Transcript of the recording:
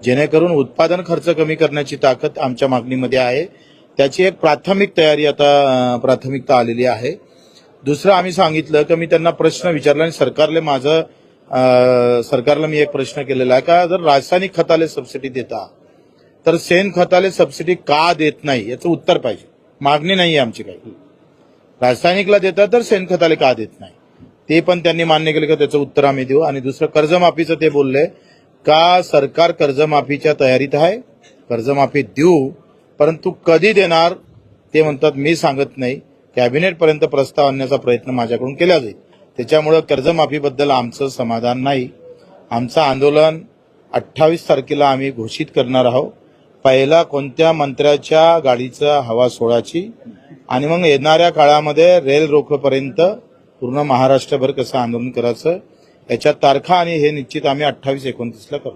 जेणेकरून उत्पादन खर्च कमी करण्याची ताकद आमच्या मागणीमध्ये आहे. त्याची एक प्राथमिक तयारी आता प्राथमिकता आलेली आहे. दुसरं आम्ही सांगितलं की मी त्यांना प्रश्न विचारला आणि सरकारला मी एक प्रश्न केलेला आहे का जर रासायनिक खताले सबसिडी देता तर शेणखताले सबसिडी का देत नाही याचं उत्तर पाहिजे. मागणी नाही आहे आमची काही. रासायनिकला देता तर शेणखताले का देत नाही ते पण त्यांनी मान्य केलं की त्याचं उत्तर आम्ही देऊ. आणि दुसरं कर्जमाफीचं ते बोलले का सरकार कर्जमाफीच्या तयारीत आहे, कर्जमाफी देऊ, परंतु कधी देणार ते म्हणतात मी सांगत नाही. कॅबिनेटपर्यंत प्रस्ताव आणण्याचा प्रयत्न माझ्याकडून केला जाईल. त्याच्यामुळे कर्जमाफीबद्दल आमचं समाधान नाही. आमचं आंदोलन 28 तारखेला आम्ही घोषित करणार आहोत. पहिला कोणत्या मंत्र्याच्या गाडीचा हवा सोडायची आणि मग येणाऱ्या काळामध्ये रेल रोखोपर्यंत पूर्ण महाराष्ट्रभर कसं आंदोलन करायचं याच्या तारखा आणि हे निश्चित आम्ही 28-29 ला करू.